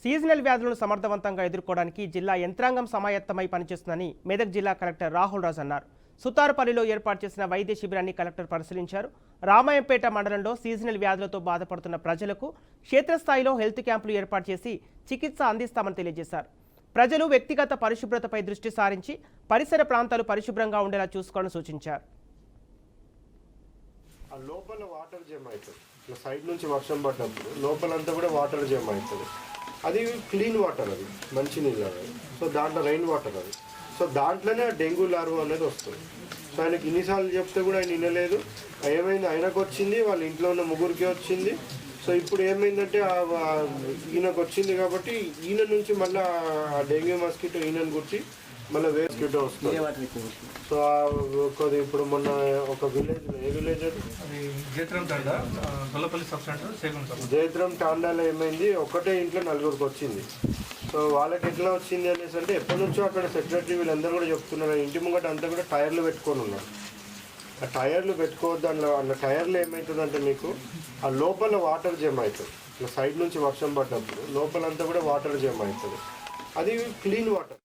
Seasonal వ్యాధులను సమర్థవంతంగా ఎదుర్కోవడానికి జిల్లా యంత్రాంగం సమాయత్తమై పనిచేస్తుందని మెదక్ జిల్లా కలెక్టర్ రాహుల్ రాజ్ అన్నారు. సుతారుపల్లిలో ఏర్పాటు చేసిన వైద్య శిబిరాన్ని కలెక్టర్ పరిశీలించారు. రామాయంపేట మండలంలో సీజనల్ వ్యాధులతో బాధపడుతున్న ప్రజలకు క్షేత్రస్థాయిలో హెల్త్ క్యాంపులు ఏర్పాటు చేసి చికిత్స అందిస్తామని తెలియజేశారు. ప్రజలు వ్యక్తిగత పరిశుభ్రతపై దృష్టి సారించి పరిసర ప్రాంతాలు పరిశుభ్రంగా ఉండేలా చూసుకోవాలని సూచించారు. లోపల వాటర్ జమ అవుతుంది, ఇట్లా సైడ్ నుంచి వర్షం పడ్డప్పుడు లోపలంతా కూడా వాటర్ జమ అవుతుంది. అది క్లీన్ వాటర్, అది మంచి నీళ్ళు అది. సో దాంట్లో రెయిన్ వాటర్ అది. సో దాంట్లోనే డెంగ్యూ లార్వా అనేది వస్తుంది. సో ఆయనకి ఇన్నిసార్లు చెప్తే కూడా ఆయన వినలేదు. ఏమైంది, ఆయనకు వచ్చింది, వాళ్ళ ఇంట్లో ఉన్న ముగ్గురికి వచ్చింది. సో ఇప్పుడు ఏమైందంటే ఈయనకు వచ్చింది కాబట్టి ఈయన నుంచి మళ్ళీ ఆ డెంగ్యూ మస్కిటో ఈయనను గుర్తి మళ్ళీ వేస్కిటో వస్తుంది. సో ఇప్పుడు మొన్న ఒక విలేజ్, ఏ విలేజ్ అది జయత్రం తాండాలో ఏమైంది, ఒకటే ఇంట్లో నలుగురికి వచ్చింది. సో వాళ్ళకి ఎట్లా వచ్చింది అనేసి అంటే ఎప్పటి నుంచో అక్కడ సెక్రటరీ వీళ్ళందరూ కూడా చెప్తున్నారు, ఇంటి ముంగట అంతా కూడా టైర్లు పెట్టుకొని ఉన్నారు. ఆ టైర్లు పెట్టుకోవద్దు. అందులో టైర్లు ఏమవుతుందంటే మీకు ఆ లోపల వాటర్ జమ అవుతుంది. ఇట్లా సైడ్ నుంచి వర్షం పడ్డప్పుడు లోపలంతా కూడా వాటర్ జమ అవుతుంది. అది క్లీన్ వాటర్.